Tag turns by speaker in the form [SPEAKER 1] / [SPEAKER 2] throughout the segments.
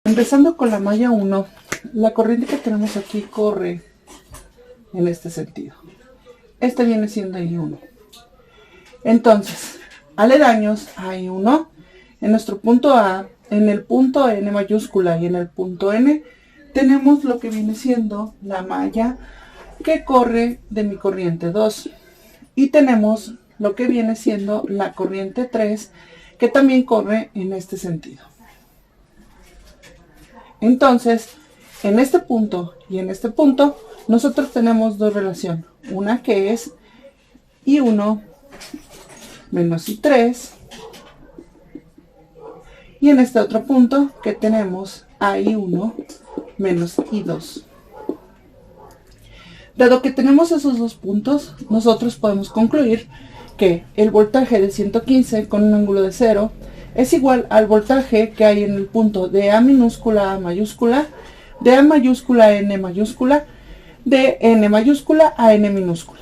[SPEAKER 1] Empezando con la malla 1, la corriente que tenemos aquí corre en este sentido. Este viene siendo I1. Entonces, aledaños a I1, en nuestro punto A, en el punto N mayúscula y en el punto N, tenemos lo que viene siendo la malla que corre de mi corriente 2. Y tenemos lo que viene siendo la corriente 3, que también corre en este sentido. Entonces, en este punto y en este punto, nosotros tenemos dos relaciones. Una que es I1 menos I3. Y en este otro punto que tenemos a I1 menos I2. Dado que tenemos esos dos puntos, nosotros podemos concluir que el voltaje de 115 con un ángulo de 0 es igual al voltaje que hay en el punto de A minúscula a mayúscula, de A mayúscula a N mayúscula, de N mayúscula a N minúscula.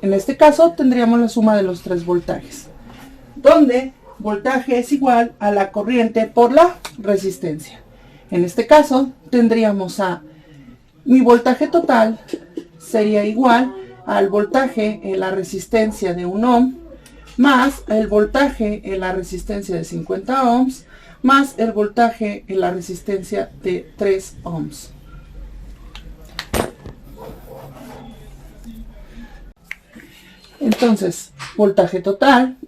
[SPEAKER 1] En este caso tendríamos la suma de los tres voltajes, donde voltaje es igual a la corriente por la resistencia. En este caso tendríamos a mi voltaje total sería igual al voltaje en la resistencia de 1 ohm más el voltaje en la resistencia de 50 ohms más el voltaje en la resistencia de 3 ohms. Entonces, voltaje total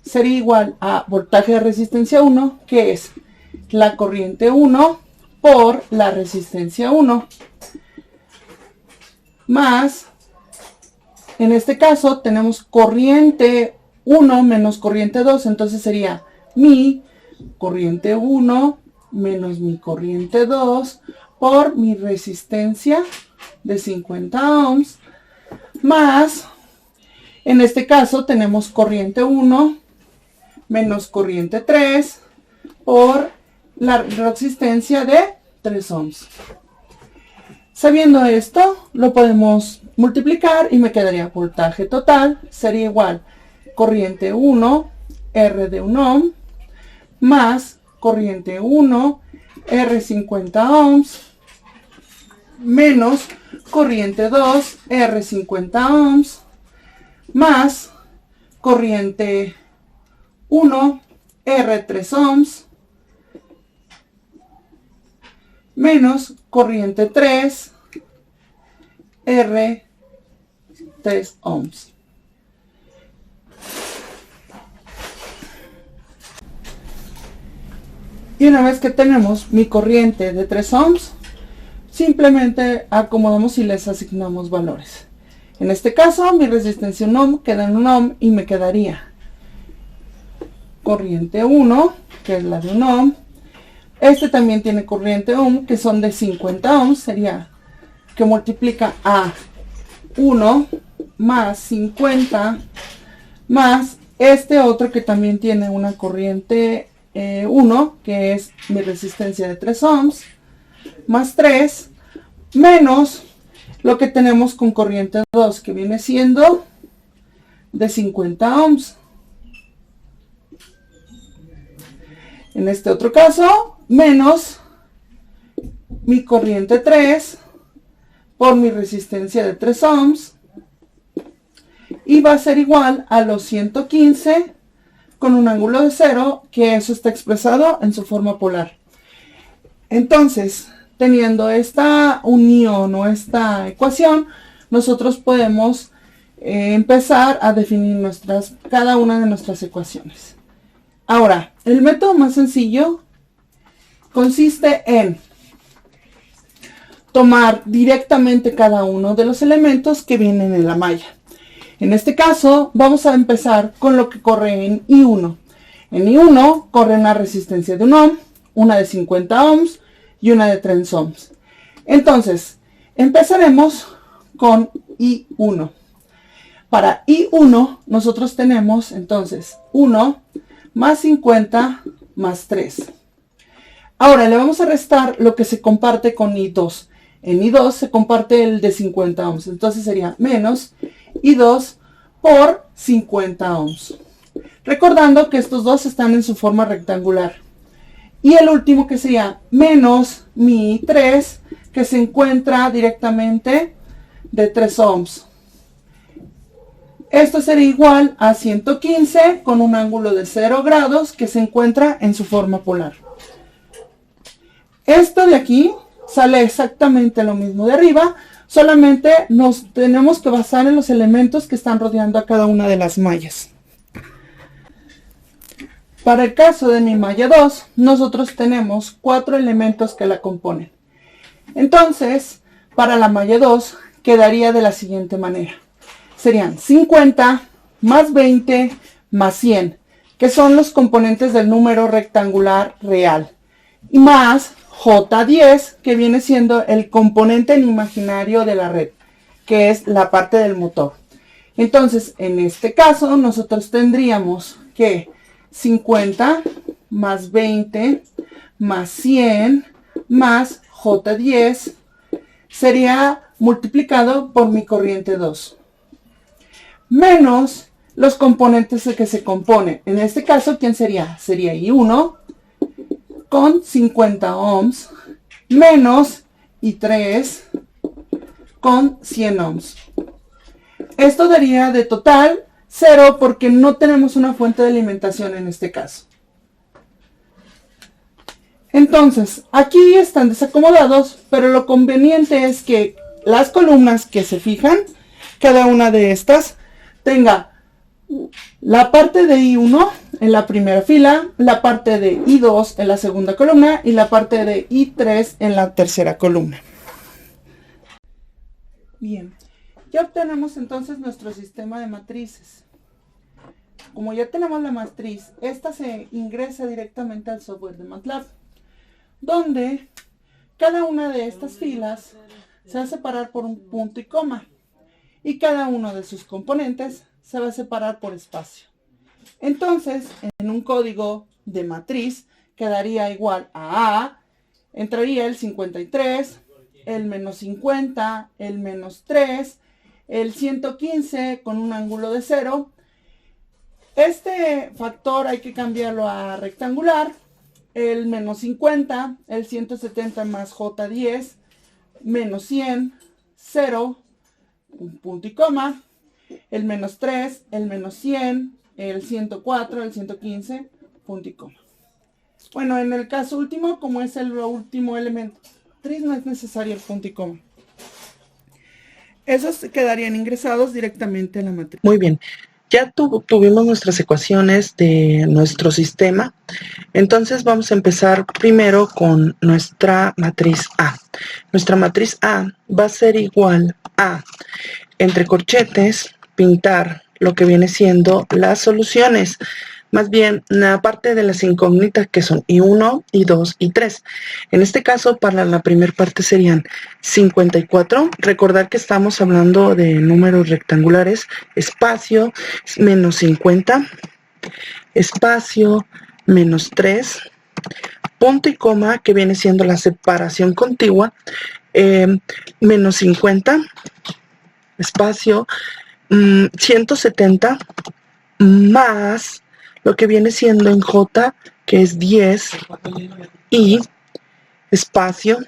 [SPEAKER 1] sería igual a voltaje de resistencia 1, que es la corriente 1 por la resistencia 1, más, en este caso tenemos corriente 1 menos corriente 2, entonces sería mi corriente 1 menos mi corriente 2 por mi resistencia de 50 ohms, más, en este caso tenemos corriente 1 menos corriente 3 por la resistencia de 3 ohms. Sabiendo esto, lo podemos multiplicar y me quedaría voltaje total sería igual corriente 1 R de 1 ohm más corriente 1 R 50 ohms menos corriente 2 R 50 ohms más corriente 1 R 3 ohms menos corriente 3 R 3 ohms. Y una vez que tenemos mi corriente de 3 ohms, simplemente acomodamos y les asignamos valores. En este caso, mi resistencia 1 ohm queda en 1 ohm y me quedaría corriente 1, que es la de 1 ohm. Este también tiene corriente ohm, que son de 50 ohms, sería que multiplica a 1 más 50 más este otro que también tiene una corriente 1, que es mi resistencia de 3 ohms, más 3, menos lo que tenemos con corriente 2, que viene siendo de 50 ohms. En este otro caso, menos mi corriente 3 por mi resistencia de 3 ohms, y va a ser igual a los 115 con un ángulo de 0, que eso está expresado en su forma polar. Entonces, teniendo esta unión o esta ecuación, nosotros podemos empezar a definir cada una de nuestras ecuaciones. Ahora, el método más sencillo consiste en tomar directamente cada uno de los elementos que vienen en la malla. En este caso, vamos a empezar con lo que corre en I1. En I1 corre una resistencia de 1 ohm, una de 50 ohms y una de 3 ohms. Entonces, empezaremos con I1. Para I1, nosotros tenemos entonces 1 más 50 más 3. Ahora le vamos a restar lo que se comparte con I2. En I2 se comparte el de 50 ohms. Entonces sería menos I2 por 50 ohms. Recordando que estos dos están en su forma rectangular. Y el último que sería menos mi 3, que se encuentra directamente de 3 ohms. Esto sería igual a 115 con un ángulo de 0 grados que se encuentra en su forma polar. Esto de aquí sale exactamente lo mismo de arriba, solamente nos tenemos que basar en los elementos que están rodeando a cada una de las mallas. Para el caso de mi malla 2, nosotros tenemos 4 elementos que la componen. Entonces, para la malla 2 quedaría de la siguiente manera. Serían 50 más 20 más 100, que son los componentes del número rectangular real, y más J10, que viene siendo el componente imaginario de la red, que es la parte del motor. Entonces, en este caso, nosotros tendríamos que 50 más 20 más 100 más J10 sería multiplicado por mi corriente 2, menos los componentes de que se componen. En este caso, ¿quién sería? Sería I1 con 50 ohms menos I3 con 100 ohms. Esto daría de total 0 porque no tenemos una fuente de alimentación en este caso. Entonces, aquí están desacomodados, pero lo conveniente es que las columnas que se fijan, cada una de estas, tenga la parte de I1 en la primera fila, la parte de I2 en la segunda columna y la parte de I3 en la tercera columna. Bien, ya obtenemos entonces nuestro sistema de matrices. Como ya tenemos la matriz, esta se ingresa directamente al software de MATLAB, donde cada una de estas filas se va a separar por un punto y coma, y cada uno de sus componentes se va a separar por espacio. Entonces, en un código de matriz quedaría igual a entraría el 53, el menos 50, el menos 3, el 115 con un ángulo de 0. Este factor hay que cambiarlo a rectangular, el menos 50, el 170 más J10, menos 100, 0, un punto y coma, el menos 3, el menos 100, el 104, el 115, punto y coma. Bueno, en el caso último, como es el último elemento, no es necesario el punto y coma. Esos quedarían ingresados directamente en la matriz.
[SPEAKER 2] Muy bien. Ya tuvimos nuestras ecuaciones de nuestro sistema, entonces vamos a empezar primero con nuestra matriz A. Nuestra matriz A va a ser igual a, entre corchetes, pintar lo que viene siendo las soluciones, más bien la parte de las incógnitas que son I1, I2 y 3. En este caso, para la primera parte serían 54. Recordar que estamos hablando de números rectangulares. Espacio, menos 50. Espacio, menos 3. Punto y coma, que viene siendo la separación contigua. Menos 50. Espacio, 170. Más lo que viene siendo en J, que es 10, y espacio,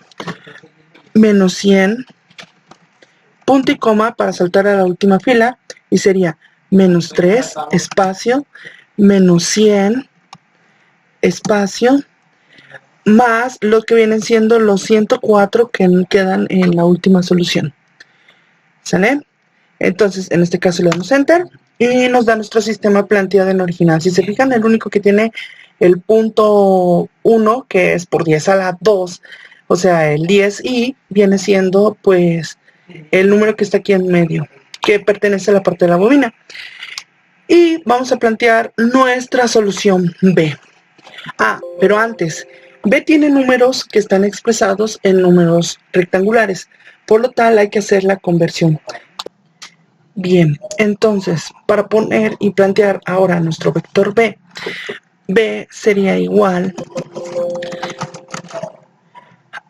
[SPEAKER 2] menos 100, punto y coma para saltar a la última fila, y sería menos 3, espacio, menos 100, espacio, más lo que vienen siendo los 104 que quedan en la última solución. ¿Sale? Entonces, en este caso le damos Enter, y nos da nuestro sistema planteado en original. Si se fijan, el único que tiene el punto 1, que es por 10 a la 2, o sea, el 10i, viene siendo pues el número que está aquí en medio, que pertenece a la parte de la bobina. Y vamos a plantear nuestra solución B. Pero antes, B tiene números que están expresados en números rectangulares, por lo tal hay que hacer la conversión. Bien, entonces, para poner y plantear ahora nuestro vector B, B sería igual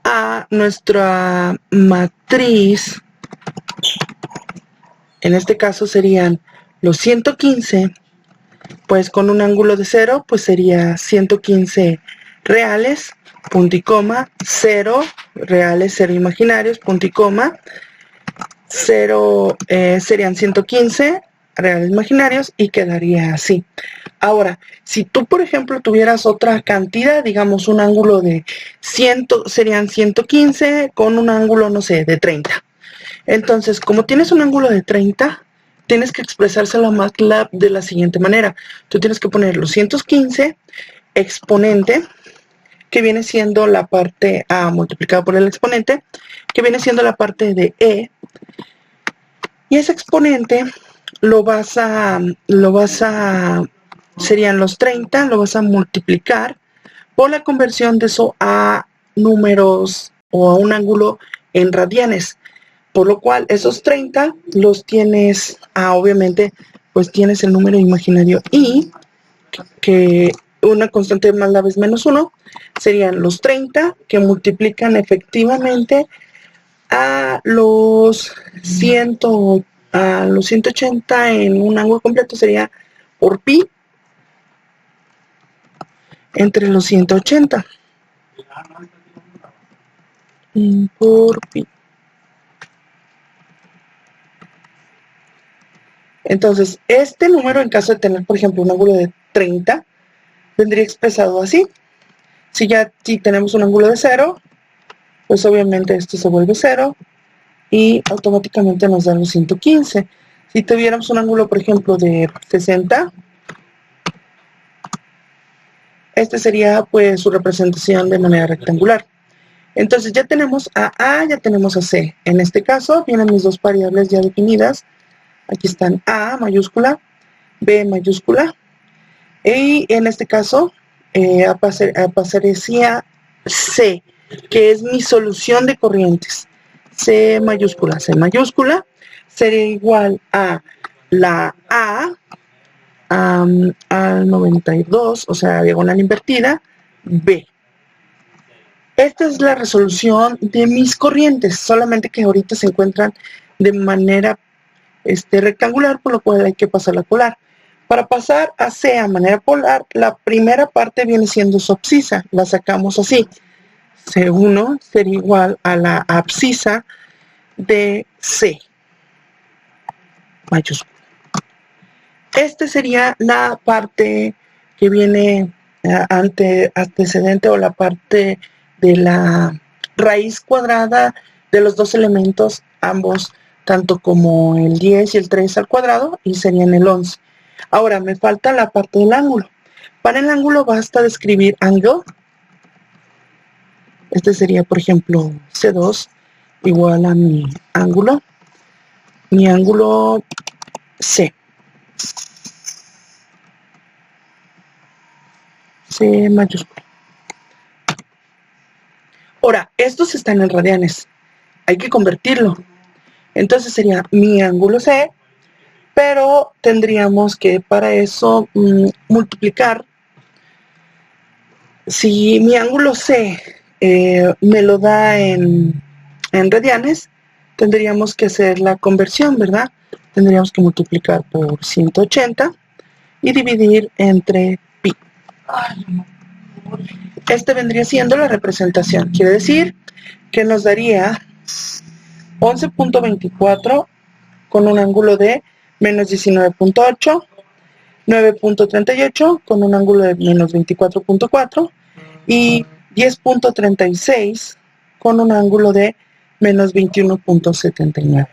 [SPEAKER 2] a nuestra matriz, en este caso serían los 115, pues con un ángulo de 0, pues sería 115 reales, punto y coma, 0 reales, 0 imaginarios, punto y coma, 0 serían 115 reales imaginarios y quedaría así. Ahora, si tú, por ejemplo, tuvieras otra cantidad, digamos un ángulo de 100, serían 115 con un ángulo, no sé, de 30. Entonces, como tienes un ángulo de 30, tienes que expresárselo a MATLAB de la siguiente manera. Tú tienes que poner los 115 exponente, que viene siendo la parte A multiplicado por el exponente, que viene siendo la parte de E, y ese exponente serían los 30, lo vas a multiplicar por la conversión de eso a números o a un ángulo en radianes, por lo cual esos 30 los tienes, obviamente, pues tienes el número imaginario I, que una constante más la vez menos 1, serían los 30 que multiplican efectivamente a los 180 en un ángulo completo, sería por pi entre los 180 por pi. Entonces, este número, en caso de tener, por ejemplo, un ángulo de 30, vendría expresado así. Si tenemos un ángulo de 0, pues obviamente esto se vuelve 0 y automáticamente nos da los 115. Si tuviéramos un ángulo, por ejemplo, de 60, este sería pues su representación de manera rectangular. Entonces ya tenemos a A, ya tenemos a C. En este caso vienen mis dos variables ya definidas. Aquí están A mayúscula, B mayúscula. Y en este caso aparecía C, que es mi solución de corrientes. C mayúscula sería igual a la A al 92, o sea, diagonal invertida, B. Esta es la resolución de mis corrientes, solamente que ahorita se encuentran de manera rectangular, por lo cual hay que pasarla a polar. Para pasar a C a manera polar, la primera parte viene siendo su abscisa, la sacamos así. C1 sería igual a la abscisa de C mayúscula. Esta sería la parte que viene antecedente o la parte de la raíz cuadrada de los dos elementos, ambos, tanto como el 10 y el 3 al cuadrado, y serían el 11. Ahora me falta la parte del ángulo. Para el ángulo basta de escribir angle. Este sería, por ejemplo, C2 igual a mi ángulo C. C mayúscula. Ahora, estos están en radianes. Hay que convertirlo. Entonces sería mi ángulo C, pero tendríamos que para eso multiplicar. Si mi ángulo C me lo da en radianes, tendríamos que hacer la conversión, ¿verdad? Tendríamos que multiplicar por 180 y dividir entre pi. Este vendría siendo la representación. Quiere decir que nos daría 11.24 con un ángulo de menos 19.8, 9.38 con un ángulo de menos 24.4 y 10.36 con un ángulo de menos 21.79.